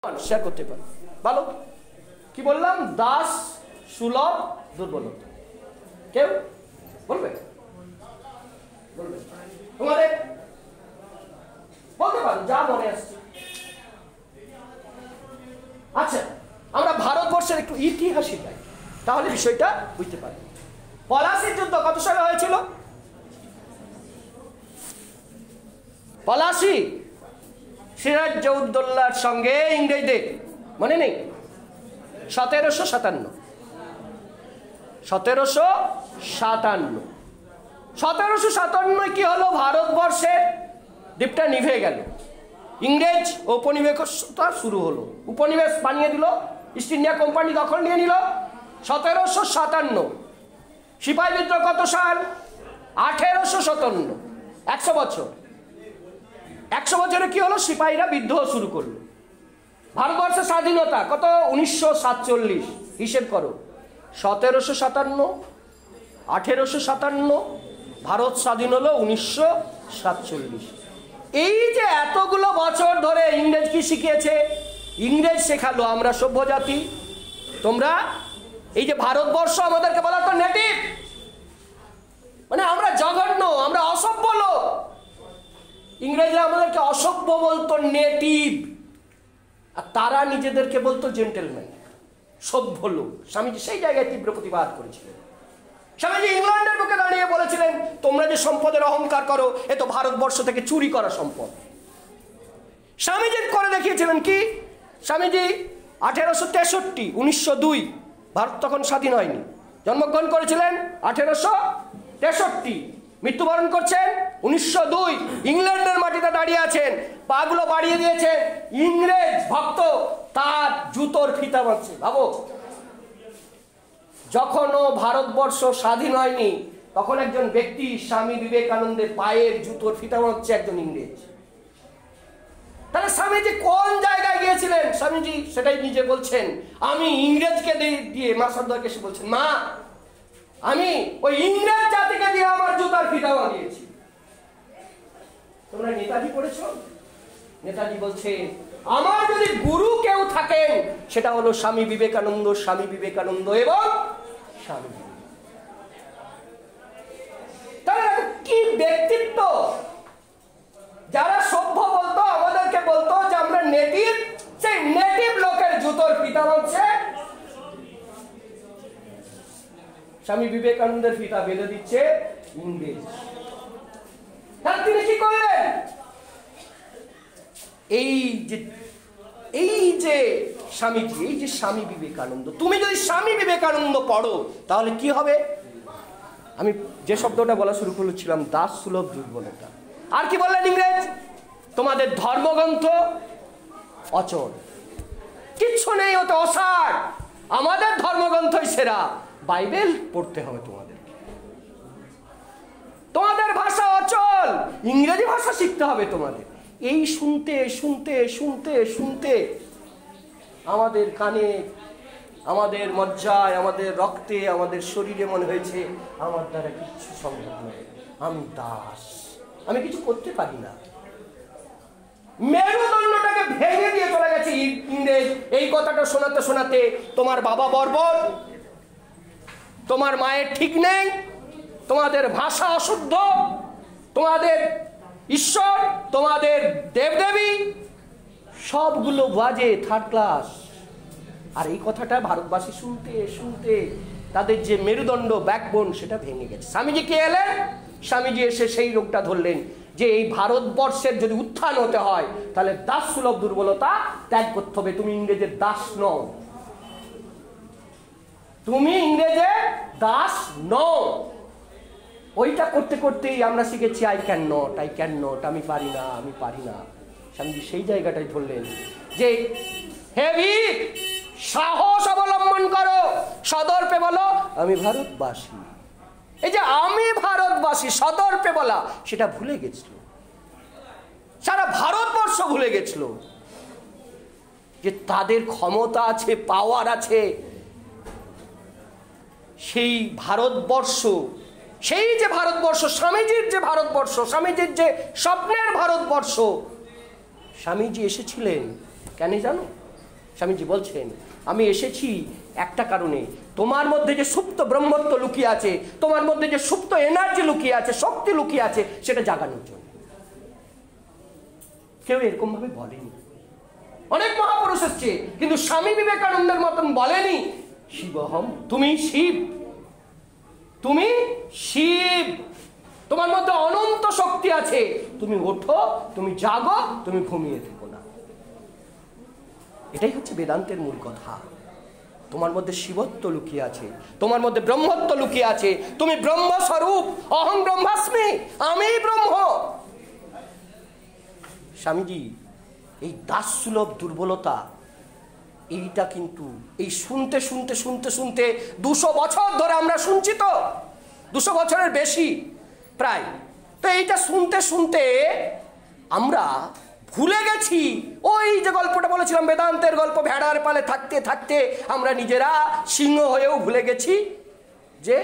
Share করতে পারে। ভালো, কি বললাম? দাস সুলভ দুর্বলতা। কেউ বলবে? তোমাদের বলতে পারো যা মনে আসছে। আচ্ছা, আমরা ভারতবর্ষের একটু ইতিহাসে যাই, তাহলে বিষয়টা বুঝতে পারি। পলাশির যুদ্ধ কত সালে হয়েছিল? পলাশি সিরাজউদ্দৌলার সঙ্গে ইংরেজদের, মনে নেই? 1757। 1757 কি হলো? ভারতবর্ষের দ্বীপটা নিভে গেল, ইংরেজ ঔপনিবেশিকতা শুরু হলো, উপনিবেশ বানিয়ে দিল, ইস্ট ইন্ডিয়া কোম্পানি দখল নিয়ে নিল। 1757। সিপাহী বিদ্রোহ কত সাল? 1857। 100 বছর। 100 বছরে কি হলো? সিপাহীরা বিদ্রোহ শুরু করলো। ভারতবর্ষের স্বাধীনতা কত? 1947। হিসেব করো, 1757, 1857, ভারত স্বাধীন হলো 1947। এই যে এতগুলো বছর ধরে ইংরেজ কি শিখিয়েছে? ইংরেজ শেখালো আমরা সভ্য জাতি। তোমরা এই যে ভারতবর্ষ আমাদেরকে বলা তো নেটিভ, মানে আমরা জঘন্য, আমরা অসভ্য লোক। ইংরেজরা আমাদেরকে অসভ্য বলতো, নেটিভ, আর তারা নিজেদেরকে বলতো জেন্টেলম্যান, সভ্য লোক। স্বামীজি সেই জায়গায় তীব্র প্রতিবাদ করেছিলেন। স্বামীজি ইংল্যান্ডের বুকে দাঁড়িয়ে বলেছিলেন, তোমরা যে সম্পদের অহংকার করো, এ তো ভারতবর্ষ থেকে চুরি করা সম্পদ। স্বামীজি করে দেখিয়েছিলেন কি? স্বামীজি 1863, 1902, ভারত তখন স্বাধীন হয়নি, জন্মগ্রহণ করেছিলেন 1863, মৃত্যুবরণ করছেন 1902। ইংল্যান্ডের মাটিতে দাঁড়িয়ে আছেন, পাগুলো বাড়িয়ে দিয়েছেন, ইংরেজ ভক্ত তার জুতোর ফিতা বাঁধছে। ভাবো, যখনও ভারতবর্ষ স্বাধীন হয়নি, তখন একজন ব্যক্তি স্বামী বিবেকানন্দের পায়ের জুতোর ফিতা বাঁধছে একজন ইংরেজ। তাহলে স্বামীজি কোন জায়গায় গিয়েছিলেন? স্বামীজি সেটাই নিজে বলছেন। আমি ইংরেজকে দিয়ে মা সর্দারকে এসে বলছেন, মা আমি ওই ইংরেজ জাতিকে দিয়ে আমার জুতার ফিতা বাঁধিয়েছি। তোমরা নেতাজি পড়েছো? নেতাজি বলছে, আমার যদি গুরু কেউ থাকেন সেটা হলো স্বামী বিবেকানন্দ, স্বামী বিবেকানন্দ এবং স্বামী বিবেকানন্দ। তাহলে কি ব্যক্তিত্ব! যারা সভ্য বলতো, আমাদেরকে বলতো যে আমরা নেটিভ, সেই নেটিভ লোকের জুতোর ফিতা বাঁধছে স্বামী বিবেকানন্দের ফিতা বেঁধে দিচ্ছে ইংরেজ। তাহলে তিনি কি করলেন? এই যে স্বামীজি, এই যে স্বামী বিবেকানন্দ, তুমি যদি স্বামী বিবেকানন্দ পড়ো তাহলে কি হবে? আমি যে শব্দটা বলা শুরু করেছিলাম, দাস সুলভ দুর্বলতা। আর কি বললেন ইংরেজ? তোমাদের ধর্মগ্রন্থ অচল, কিচ্ছু নেই, ওতে অসার, আমাদের ধর্মগ্রন্থই সেরা, বাইবেল পড়তে হবে তোমাদেরকে, তোমাদের ভাষা অচল, ইংরেজি ভাষা শিখতে হবে তোমাদের। এই শুনতে শুনতে শুনতে শুনতে আমাদের কানে, আমাদের মজ্জায়, আমাদের রক্তে, আমাদের শরীরে মনে হয়েছে আমার দ্বারা কিচ্ছু সম্ভব নয়, আমি দাস, আমি কিছু করতে পারি না। মেরুদণ্ডটাকে ভেঙে দিয়ে চলে গেছে ইংরেজ। এই কথাটা শোনাতে শোনাতে তোমার বাবা বর্বর, তোমার মায়ের ঠিক নেই, তোমাদের ভাষা অশুদ্ধ, তোমাদের ঈশ্বর, তোমাদের দেবদেবী সবগুলো বাজে, থার্ড ক্লাস। আর এই কথাটা ভারতবাসী শুনতে শুনতে তাদের যে মেরুদণ্ড, ব্যাকবোন, সেটা ভেঙে গেছে। স্বামীজি কে এলেন? স্বামীজি এসে সেই রোগটা ধরলেন যে এই ভারতবর্ষের যদি উত্থান হতে হয় তাহলে দাস সুলভ দুর্বলতা ত্যাগ করতে হবে। তুমি ইংরেজের দাস নও, তুমি ইংরেজের দাস নও। ওইটা করতে করতেই আমরা শিখেছি I can not, I can not, আমি পারি না, আমি পারি না। স্বামীজি সেই জায়গাটাই ধরলেন যে হেভি সাহস অবলম্বন করো, সদর্পে বলো আমি ভারতবাসী। এই যে আমি ভারতবাসী সদর্পে বলা, সেটা ভুলে গেছিল, সারা ভারতবর্ষ ভুলে গেছিল যে তাদের ক্ষমতা আছে, পাওয়ার আছে। সেই ভারতবর্ষ, সেই যে ভারতবর্ষ, স্বামীজির যে ভারতবর্ষ, স্বামীজির যে স্বপ্নের ভারতবর্ষ, স্বামীজি এসেছিলেন কেন জানো? স্বামীজি বলছেন, আমি এসেছি একটা কারণে, তোমার মধ্যে যে সুপ্ত ব্রহ্মত্ব লুকিয়ে আছে, তোমার মধ্যে যে সুপ্ত এনার্জি লুকিয়ে আছে, শক্তি লুকিয়ে আছে, সেটা জাগানোর জন্য। কেউ এরকম ভাবে বলেনি। অনেক মহাপুরুষ এসছে, কিন্তু স্বামী বিবেকানন্দের মতন বলেনি শিবহম, তুমি শিব, তুমি শিব, তোমার মধ্যে অনন্ত শক্তি আছে, তুমি ওঠো, তুমি জাগো, তুমি ঘুমিয়ে থেকো না। এটাই হচ্ছে বেদান্তের মূল কথা। তোমার মধ্যে শিবত্ব লুকিয়ে আছে, তোমার মধ্যে ব্রহ্মত্ব লুকিয়ে আছে, তুমি ব্রহ্মস্বরূপ। অহং ব্রহ্মাস্মি, আমি ব্রহ্ম। স্বামীজি এই দাসসুলভ দুর্বলতা, এইটা কিন্তু এই শুনতে শুনতে শুনতে শুনতে 200 বছর ধরে আমরা শুনছি, তো 200 বছরের বেশি প্রায়। তো এইটা শুনতে শুনতে আমরা ভুলে গেছি ওই যে গল্পটা বলেছিলাম, বেদান্তের গল্প, ভেড়ার পালে থাকতে থাকতে আমরা নিজেরা সিংহ হয়েও ভুলে গেছি যে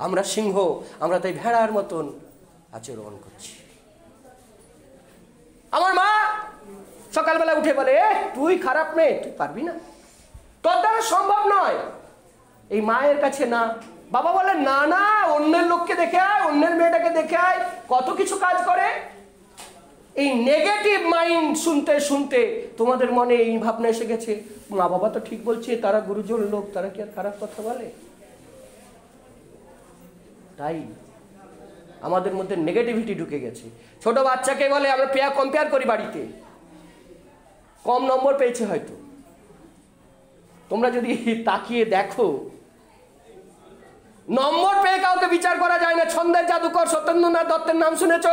আমরা সিংহ, আমরা তাই ভেড়ার মতন আচরণ করছি। আমার মা সকালবেলা উঠে বলে, তুই খারাপ মেয়ে, তুই পারবি না, তোর দ্বারা সম্ভব নয়। এই মায়ের কাছে না, বাবা বলে না না, অন্যের লোককে দেখে আয়, অন্যের মেয়েটাকে দেখে আয়, কত কিছু কাজ করে। এই নেগেটিভ মাইন্ড শুনতে শুনতে তোমাদের মনে এই ভাবনা এসে গেছে, মা বাবা তো ঠিক বলছে, তারা গুরুজন লোক, তারা কি আর খারাপ কথা বলে? তাই আমাদের মধ্যে নেগেটিভিটি ঢুকে গেছে। ছোট বাচ্চাকে বলে, আমরা কম্পেয়ার করি বাড়িতে, কম নম্বর পেয়েছে হয়তো। তোমরা যদি তাকিয়ে দেখো, নম্বর পেয়ে কাউকে বিচার করা যায় না। ছন্দের জাদুকর সত্যেন্দ্রনাথ দত্তের নাম শুনেছ?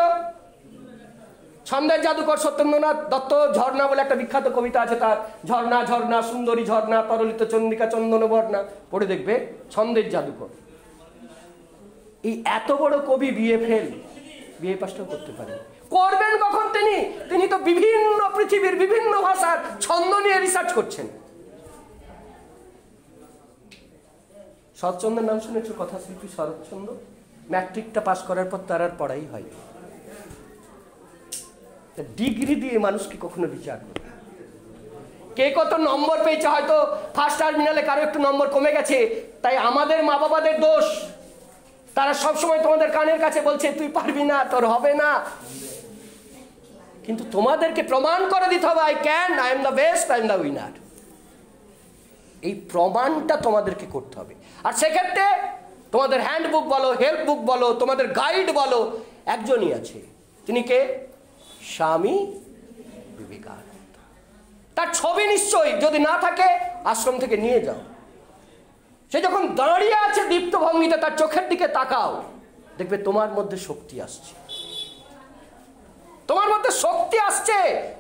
ছন্দের জাদুকর সত্যেন্দ্রনাথ দত্ত, ঝর্ণা বলে একটা বিখ্যাত কবিতা আছে তার, ঝর্ণা ঝর্ণা সুন্দরী ঝর্ণা, তরলিত চন্দ্রিকা চন্দন বর্ণা, পড়ে দেখবে, ছন্দের জাদুকর। এই এত বড় কবি বিএ ফেল, বিএ পাসটাও করতে পারেন। করবেন কখন তিনি? তিনি তো বিভিন্ন পৃথিবীর বিভিন্ন ভাষার ছন্দ নিয়ে রিসার্চ করছেন। শরৎচন্দ্রের নাম শুনেছ? কথাশিল্পী শরৎচন্দ্র। ম্যাট্রিকটা পাস করার পর তার আর পড়াই হয়। ডিগ্রি দিয়ে মানুষকে কখনো বিচার করে, কে কত নম্বর পেয়েছে, হয়তো ফার্স্ট টার্মিনালে কারো একটু নম্বর কমে গেছে, তাই আমাদের মা বাবাদের দোষ। তারা সবসময় তোমাদের কানের কাছে বলছে, তুই পারবি না, তোর হবে না। কিন্তু তোমাদেরকে প্রমাণ করে দিতে হবে, I can, I am the best, I am the winner. এই প্রমাণটা তোমাদেরকে করতে হবে। আর সেক্ষেত্রে তোমাদের হ্যান্ডবুক বলো, হেল্প বুক বলো, তোমাদের গাইড বলো, একজনই আছে। তিনি কে? স্বামী বিবেকানন্দ। তার ছবি নিশ্চয়ই যদি না থাকে আশ্রম থেকে নিয়ে যাও। সে যখন দাঁড়িয়ে আছে দীপ্ত ভঙ্গিতে, তার চোখের দিকে তাকাও, দেখবে তোমার মধ্যে শক্তি আসছে, তোমার মধ্যে শক্তি আসছে।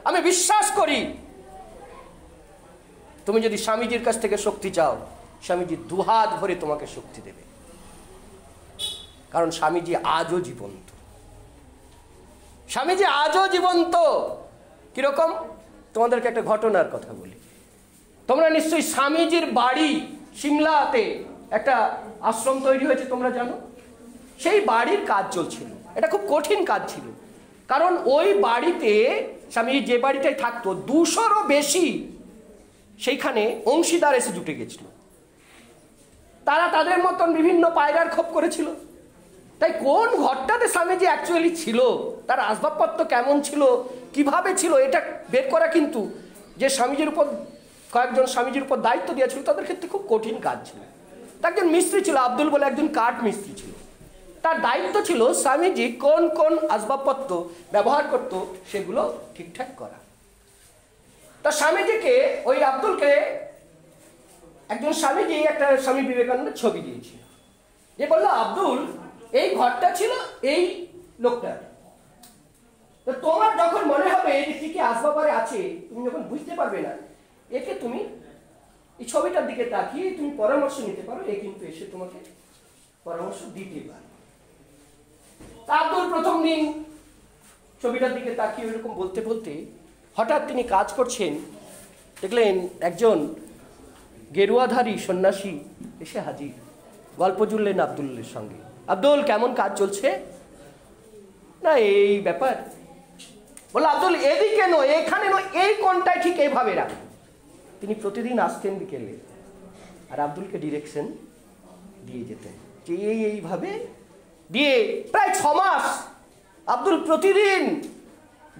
আমি বিশ্বাস করি তুমি যদি স্বামীজির কাছ থেকে শক্তি চাও, স্বামীজি দুহাত ভরে তোমাকে শক্তি দেবে। কারণ স্বামীজি আজও জীবন্ত, স্বামীজি আজও জীবন্ত। কিরকম? তোমাদেরকে একটা ঘটনার কথা বলি। তোমরা নিশ্চয়ই স্বামীজির বাড়ি সিমলাতে একটা আশ্রম তৈরি হয়েছে, তোমরা জানো। সেই বাড়ির কাজ চলছিল, এটা খুব কঠিন কাজ ছিল। কারণ ওই বাড়িতে স্বামীজি যে বাড়িটায় থাকতো, 200-রও বেশি সেইখানে অংশীদার এসে জুটে গেছিল। তারা তাদের মতন বিভিন্ন পায়রার খোপ করেছিল। তাই কোন ঘরটাতে স্বামীজি অ্যাকচুয়ালি ছিল, তার আসবাবপত্র কেমন ছিল, কিভাবে ছিল, এটা বের করা কিন্তু যে স্বামীজির উপর কয়েকজন স্বামীজির উপর দায়িত্ব দিয়েছিল, তাদের ক্ষেত্রে খুব কঠিন কাজ ছিল। তা একজন মিস্ত্রি ছিল, আব্দুল বলে একজন কাঠ মিস্ত্রি ছিল। তার দায়িত্ব ছিল স্বামীজি কোন কোন আসবাবপত্র ব্যবহার করত সেগুলো ঠিকঠাক করা। তা স্বামীজিকে, ওই আব্দুলকে একজন স্বামীজি একটা স্বামী বিবেকানন্দের ছবি দিয়েছিল, যে বললো, আব্দুল, এই ঘরটা ছিল এই লোকটার, তো তোমার যখন মনে হবে যে কি কি আসবাবারে আছে, তুমি যখন বুঝতে পারবে না, একে তুমি এই ছবিটার দিকে তাকিয়ে তুমি পরামর্শ নিতে পারো, এ কিন্তু এসে তোমাকে পরামর্শ দিতে পারে। আব্দুল প্রথম দিন ছবিটার দিকে তাকিয়ে এরকম বলতে বলতে হঠাৎ তিনি কাজ করছেন, দেখলেন একজন গেরুয়াধারী সন্ন্যাসী এসে হাজির। গল্প জুড়লেন আব্দুলের সঙ্গে। আব্দুল, কেমন কাজ চলছে? না, এই ব্যাপার। বললো, আব্দুল, এদিকে নয়, এখানে নয়, এই কোনটায় ঠিক এইভাবে রাখ। তিনি প্রতিদিন আসতেন বিকেলে, আর আব্দুলকে ডিরেকশন দিয়ে যেতেন যে এইভাবে দিয়ে প্রায় 6 মাস আব্দুল প্রতিদিন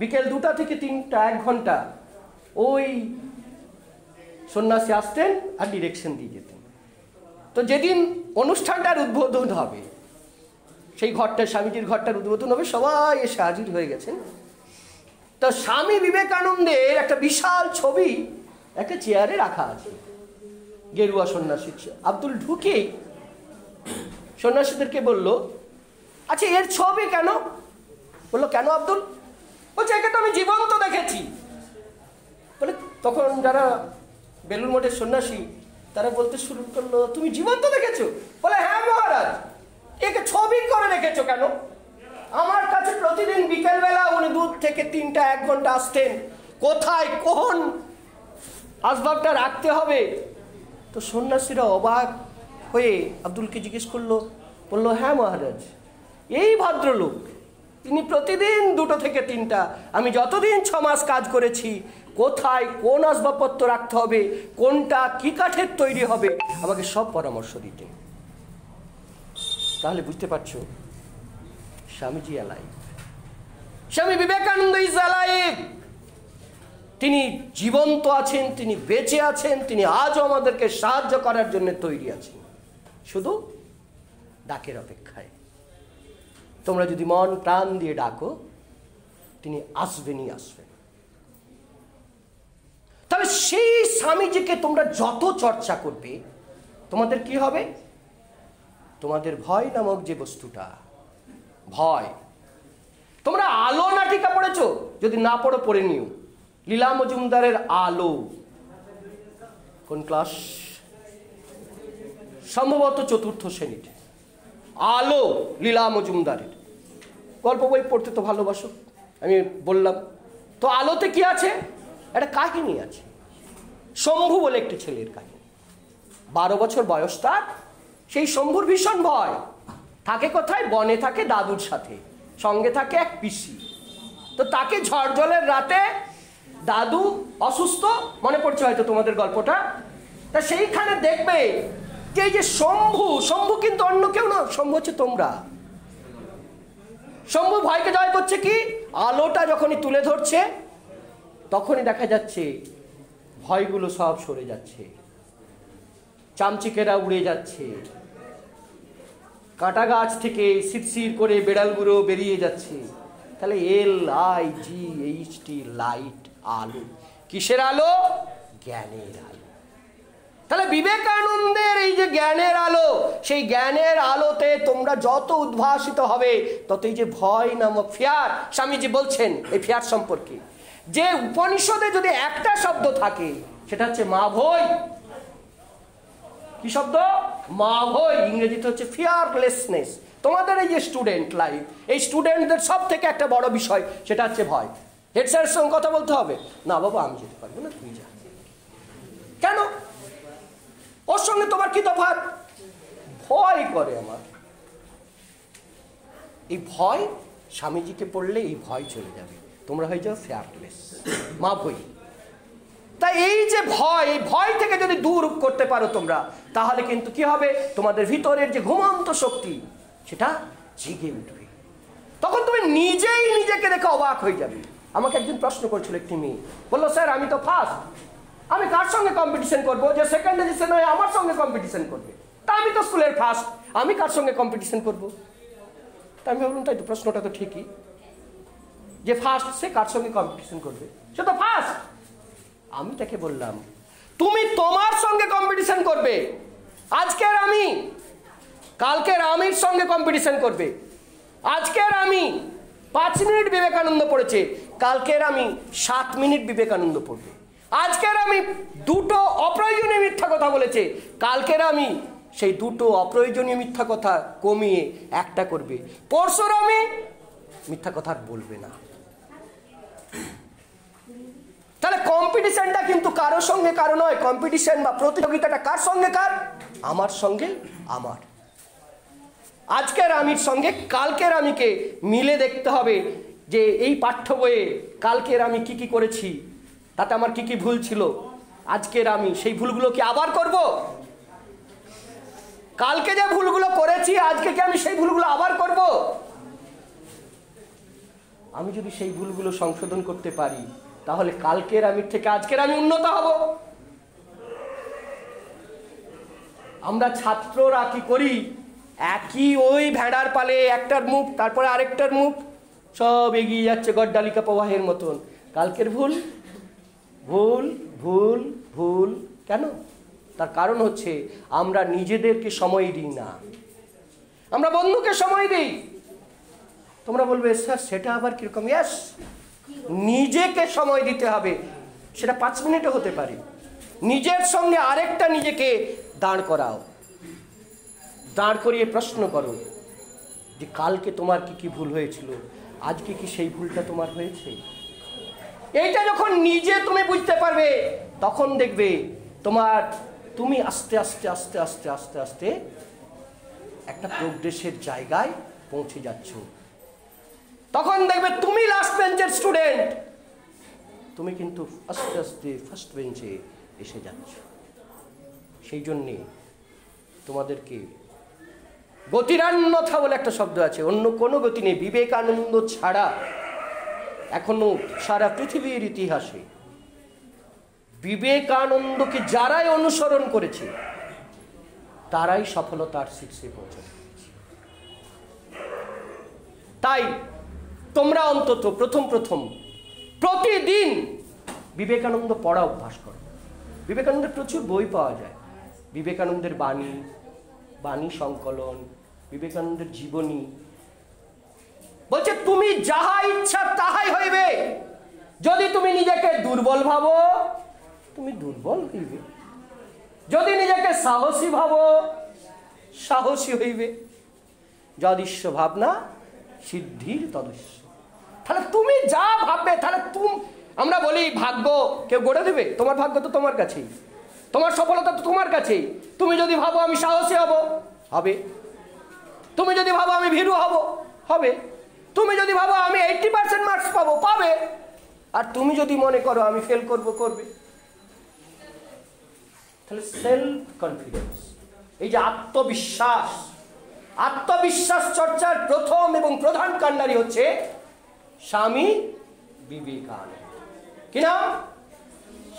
বিকেল 2টা থেকে 3টা 1 ঘন্টা ওই সন্ন্যাসী আসতেন আর ডিরেকশন দিয়ে যেতেন। তো যেদিন অনুষ্ঠানটার উদ্বোধন হবে, সেই ঘরটা স্বামীজির ঘরটার উদ্বোধন হবে, সবাই এসে হাজির হয়ে গেছেন। তো স্বামী বিবেকানন্দের একটা বিশাল ছবি একটা চেয়ারে রাখা আছে, গেরুয়া সন্ন্যাসী। আব্দুল ঢুকেই সন্ন্যাসীদেরকে বলল, আচ্ছা এর ছবি কেন? বললো, কেন আব্দুল? বলছে, একে তো আমি জীবন্ত দেখেছি। বলে, তখন যারা বেলুড় মঠের সন্ন্যাসী তারা বলতে শুরু করলো, তুমি জীবন্ত দেখেছো? বলে, হ্যাঁ মহারাজ। একে ছবি করে রেখেছো কেন? আমার কাছে প্রতিদিন বিকেলবেলা উনি 2 থেকে 3টা 1 ঘন্টা আসতেন, কোথায় কোন আসবাবটা রাখতে হবে। তো সন্ন্যাসীরা অবাক হয়ে আব্দুলকে জিজ্ঞেস করলো, বললো, হ্যাঁ মহারাজ, এই ভদ্রলোক তিনি প্রতিদিন 2টো থেকে 3টা, আমি যতদিন 6 মাস কাজ করেছি, কোথায় কোন আসবাবপত্র রাখতে হবে, কোনটা কি কাঠের তৈরি হবে, আমাকে সব পরামর্শ দিতেন। তাহলে বুঝতে পারছো, Swamiji alive, Swami Vivekananda is alive. তিনি জীবন্ত আছেন, তিনি বেঁচে আছেন, তিনি আজও আমাদেরকে সাহায্য করার জন্য তৈরি আছেন, শুধু ডাকের অপেক্ষায়। তোমরা যদি মন প্রাণ দিয়ে ডাকো, তিনি আসবেনই আসবেন। তাহলে সেই স্বামীজিকে তোমরা যত চর্চা করবে, তোমাদের কি হবে? তোমাদের ভয় নামক যে বস্তুটা, ভয়, তোমরা আলো নাটিকা পড়েছো? যদি না পড়ো পড়ে নিও, লীলা মজুমদারের আলো। কোন ক্লাস? সম্ভবত 4র্থ শ্রেণীতে। আলো লীলা মজুমদারের গল্প বই পড়তে তো ভালোবাসো, আমি বললাম। তো আলোতে কি আছে? একটা কাহিনী আছে, শম্ভু বলে একটি ছেলের কাহিনী। 12 বছর বয়স তার। সেই শম্ভুর ভীষণ ভয়, থাকে কোথায়? বনে থাকে দাদুর সাথে, সঙ্গে থাকে এক পিসি। তো তাকে ঝড় জলের রাতে, দাদু অসুস্থ, মনে পড়ছে হয়তো তোমাদের গল্পটা। তা সেইখানে দেখবে যে এই যে শম্ভু কিন্তু অন্য কেউ না, শম্ভু হচ্ছে তোমরা। শম্ভু ভয়কে জয় করছে কি? আলোটা যখনই তুলে ধরছে, তখনই দেখা যাচ্ছে ভয়গুলো সব সরে যাচ্ছে, চামচিকেরা উড়ে যাচ্ছে, কাঁটা গাছ থেকে শিরশির করে বেড়ালগুলো বেরিয়ে যাচ্ছে। তাহলে LIGHT, লাইট, আলো। কিসের আলো? জ্ঞানের আলো। তাহলে বিবেকানন্দের এই যে জ্ঞানের আলো, সেই জ্ঞানের আলোতে তোমরা যত উদ্ভাসিত হবে, তত এই যে ভয় নামক ফিয়ার, স্বামীজি বলছেন এই ফিয়ার সম্পর্কে, যে উপনিষদে যদি একটা শব্দ থাকে, সেটা হচ্ছে মা ভয়। কি শব্দ? মা ভয়। ইংরেজিতে হচ্ছে ফিয়ারলেসনেস। তোমাদের এই যে স্টুডেন্ট লাইফ, এই স্টুডেন্টদের সব থেকে একটা বড় বিষয়, সেটা হচ্ছে ভয়। হেড স্যারের সঙ্গে কথা বলতে হবে, না বাবা আমি যেতে পারবো না, তুই যা। কেন? ওর সঙ্গে তোমার কি তফাৎ? ভয় করে আমার। এই ভয় স্বামীজিকে পড়লে এই ভয় চলে যাবে, তোমরা হয়ে যাও ফিয়ারলেস, মা ভয়। তাই এই যে ভয়, এই ভয় থেকে যদি দূর করতে পারো তোমরা, তাহলে কিন্তু কি হবে? তোমাদের ভিতরের যে ঘুমন্ত শক্তি, সেটা জেগে উঠবে। তখন তুমি নিজেই নিজেকে দেখে অবাক হয়ে যাবে। আমাকে একদিন প্রশ্ন করছিল একটি মেয়ে, বললো, স্যার আমি তো ফার্স্ট, আমি কার সঙ্গে কম্পিটিশন করবো? যে সেকেন্ড ডিভিশন হয়ে আমার সঙ্গে কম্পিটিশন করবে। তা আমি তো স্কুলের ফার্স্ট, আমি কার সঙ্গে কম্পিটিশন করবো? তা আমি বললাম, তাই তো, প্রশ্নটা তো ঠিকই, যে ফার্স্ট সে কার সঙ্গে কম্পিটিশন করবে? সে তো ফার্স্ট। আমি তাকে বললাম, তুমি তোমার সঙ্গে কম্পিটিশন করবে। আজকের আমি কালকের আমির সঙ্গে কম্পিটিশন করবে। আজকের আমি 5 মিনিট বিবেকানন্দ পড়েছে, কালকের আমি 7 মিনিট বিবেকানন্দ পড়বে। আজকের আমি 2টো অপ্রয়োজনীয় মিথ্যা কথা বলেছে, কালকের আমি সেই 2টো অপ্রয়োজনীয় মিথ্যা কথা কমিয়ে একটা করবে। পরশুর আমি মিথ্যা কথা বলবে না। তাহলে কম্পিটিশনটা কিন্তু কারো সঙ্গে কারো নয়, কম্পিটিশন বা প্রতিযোগিতাটা কার সঙ্গে কার? আমার সঙ্গে আমার। আজকের আমির সঙ্গে কালকের আমিকে মিলে দেখতে হবে যে এই পাঠ্য বইয়ে কালকের আমি কি কি করেছি, তাতে আমার কি কি ভুল ছিল, আজকের আমি সেই ভুলগুলো কি আবার করব? কালকে যে ভুলগুলো করেছি আজকে কি আমি সেই ভুলগুলো আবার করব? আমি যদি সেই ভুলগুলো সংশোধন করতে পারি তাহলে কালকের আমি থেকে আজকের আমি উন্নত হব। আমরা ছাত্ররা কি করি, একই ওই ভেড়ার পালে একটার মুখ তারপরে আরেকটার মুখ সব এগিয়ে যাচ্ছে গড্ডালিকা প্রবাহের মতন। কালকের ভুল ভুল ভুল ভুল কেন? তার কারণ হচ্ছে আমরা নিজেদেরকে সময় দিই না, আমরা বন্ধুকে সময় দিই। তোমরা বলবে স্যার সেটা আবার কিরকম? ইয়াস, নিজেকে সময় দিতে হবে। সেটা 5 মিনিটও হতে পারে। নিজের সঙ্গে আরেকটা নিজেকে দাঁড় করাও, দাঁড় করিয়ে প্রশ্ন করো যে কালকে তোমার কি কি ভুল হয়েছিল, আজকে কি সেই ভুলটা তোমার হয়েছে? এইটা যখন নিজে তুমি বুঝতে পারবে তখন দেখবে তুমি আস্তে আস্তে আস্তে আস্তে আস্তে আস্তে একটা প্রোগ্রেসের জায়গায় পৌঁছে যাচ্ছ। তখন দেখবে তুমি লাস্ট বেঞ্চের স্টুডেন্ট, তুমি কিন্তু আস্তে আস্তে ফার্স্ট বেঞ্চে এসে যাচ্ছ। সেই জন্যে তোমাদেরকে গতিরান্যথা বলে একটা শব্দ আছে, অন্য কোনো গতি নেই। বিবেকানন্দ ছাড়া এখনো সারা পৃথিবীর ইতিহাসে বিবেকানন্দকে যারাই অনুসরণ করেছে তারাই সফলতার শীর্ষে পৌঁছাতে পেরেছে। তাই তোমরা অন্তত প্রথম প্রতিদিন বিবেকানন্দ পড়া অভ্যাস করো। বিবেকানন্দের প্রচুর বই পাওয়া যায়, বিবেকানন্দের বাণী সংকলন, বিবেকানন্দের জীবনী। বলছে তুমি যাহা ইচ্ছা তাহাই হইবে। যদি তুমি নিজেকে দুর্বল ভাবো তুমি দুর্বল হইবে, যদি নিজেকে সাহসী ভাবো সাহসী হইবে। যদিশ্য ভাবনা সিদ্ধির তদস্য। তাহলে তুমি যা ভাববে, তাহলে আমরা বলি ভাগ্য কেউ গড়ে দেবে? তোমার ভাগ্য তো তোমার কাছেই, তোমার সফলতা তো তোমার কাছেই। তুমি যদি ভাবো আমি সাহসী হব, হবে। তুমি যদি ভাবো আমি ভীরু হব, হবে। তুমি যদি ভাবো আমি 80% মার্কস পাবো, পাবে। আর তুমি যদি মনে করো আমি ফেল করব, করবে। তাহলে সেলফ কনফিডেন্স, এই যে আত্মবিশ্বাস চর্চার প্রথম এবং প্রধান কাণ্ডারি হচ্ছে স্বামী বিবেকানন্দ। কি নাম?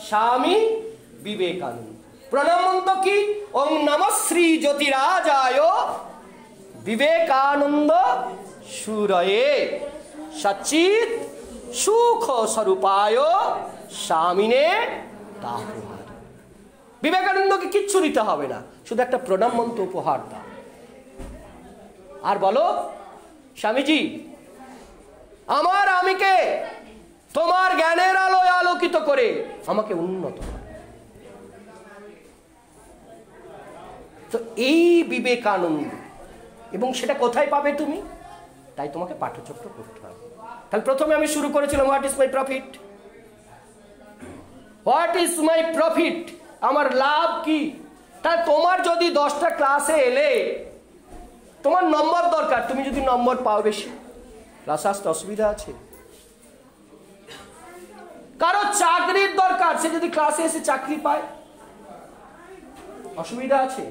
স্বামী বিবেকানন্দ। প্রণাম মন্ত্র কি? ওং নমঃ শ্রী জ্যোতিরাজায় বিবেকানন্দ সুরয়ে সচ্চিৎ সুখ স্বরূপায় স্বামিনে দাহ্যমার। বিবেকানন্দকে কিচ্ছু দিতে হবে না, শুধু একটা প্রণাম মন্ত্র উপহার দাও আর বলো স্বামীজি আমার আমিকে তোমার জ্ঞানের আলোয় আলোকিত করে আমাকে উন্নত করো। তো এই বিবেকানন্দ, এবং সেটা কোথায় পাবে তুমি? তাই তোমাকে পাঠচক্র করতে হবে। তাহলে প্রথমে আমি শুরু করেছিলাম what is my profit. What is my profit, আমার লাভ কি? তাই তোমার যদি 10টা ক্লাসে এলে তোমার নম্বর দরকার, তুমি যদি নম্বর পাও বেশি, ক্লাসে আসতে অসুবিধা আছে? কারো চাকরির দরকার, সে যদি ক্লাসে এসে চাকরি পায়, অসুবিধা আছে?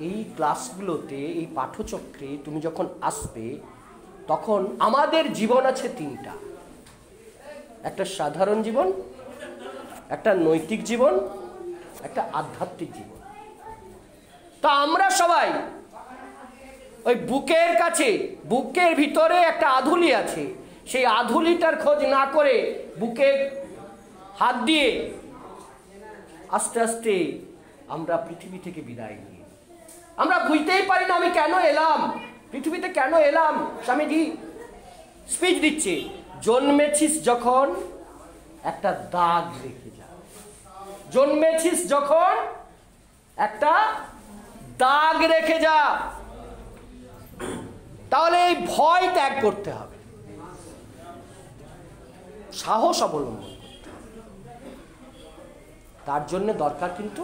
এই ক্লাসগুলোতে, এই পাঠচক্রে তুমি যখন আসবে তখন আমাদের জীবন আছে 3টা। একটা সাধারণ জীবন, একটা নৈতিক জীবন, একটা আধ্যাত্মিক জীবন। তা আমরা সবাই ওই বুকের কাছে, বুকের ভিতরে একটা আধুলি আছে, সেই আধুলিটার খোঁজ না করে বুকে হাত দিয়ে আস্তে আস্তে আমরা পৃথিবী থেকে বিদায় নিই। আমরা বুঝতেই পারি না আমি কেন এলাম, পৃথিবীতে কেন এলাম। স্বামীজি স্পিচ দিচ্ছে, জন্মেছিস যখন একটা দাগ রেখে যা। জন্মেছিস যখন একটা দাগ রেখে যা। তাহলে এই ভয় ত্যাগ করতে হবে, সাহস অবলম্বন করতে হবে। তার জন্য দরকার কিন্তু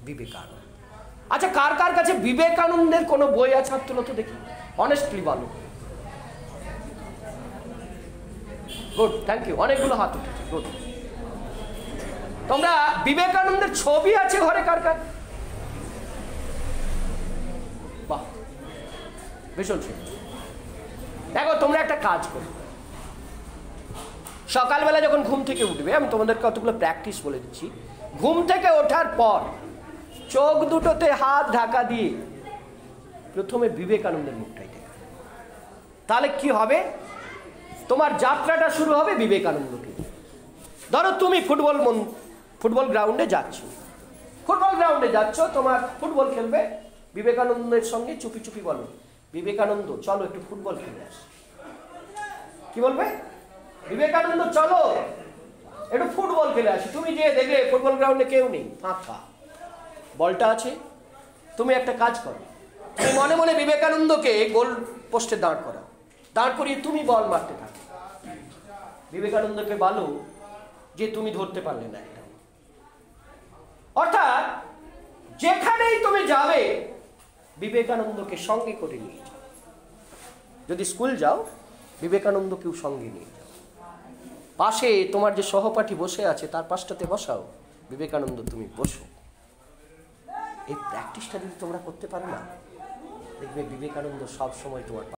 বিবেকানন্দ। আচ্ছা, কার কার কাছে বিবেকানন্দের কোনো বই আছে হাত তুলো তো দেখি, অনেস্টলি বলো। গুড, থ্যাংক ইউ, অনেকগুলো হাত উঠেছে। Good. তোমরা বিবেকানন্দের ছবি আছে ঘরে কার কার? বাহ, ভীষণ সুন্দর। দেখো তোমরা একটা কাজ করো, সকালবেলা যখন ঘুম থেকে উঠবে, আমি তোমাদেরকে কতগুলো প্র্যাকটিস বলে দিচ্ছি। ঘুম থেকে ওঠার পর চোখ দুটোতে হাত ঢাকা দিয়ে প্রথমে বিবেকানন্দের মুখটাই দেখো। তাহলে কি হবে? তোমার যাত্রাটা শুরু হবে বিবেকানন্দকে। ধরো তুমি ফুটবল গ্রাউন্ডে যাচ্ছ, তোমার ফুটবল খেলবে, বিবেকানন্দের সঙ্গে চুপি চুপি বলো, বিবেকানন্দ চলো একটু ফুটবল খেলে আসি। কি বলবে? বিবেকানন্দ চলো একটু ফুটবল খেলে আসি। তুমি যে দেখলে ফুটবল গ্রাউন্ডে কেউ নেই, ফাঁকা, বলটা আছে। তুমি একটা কাজ করো, তুমি মনে মনে বিবেকানন্দকে গোল পোস্টে দাঁড় করিয়ে তুমি বল মারতে থাকো। বিবেকানন্দকে বলো যে তুমি ধরতে পারলে না এটা। অর্থাৎ যেখানেই তুমি যাবে বিবেকানন্দকে সঙ্গে করে নিয়ে যাও। যদি স্কুল যাও বিবেকানন্দকেও সঙ্গে নিয়ে যাও। পাশে তোমার যে সহপাঠী বসে আছে তার পাশটাতে বসাও, বিবেকানন্দ তুমি বসো। এই প্র্যাকটিসটা যদি তোমরা করতে পারো না, দেখবে বিবেকানন্দ সব সময় তোমার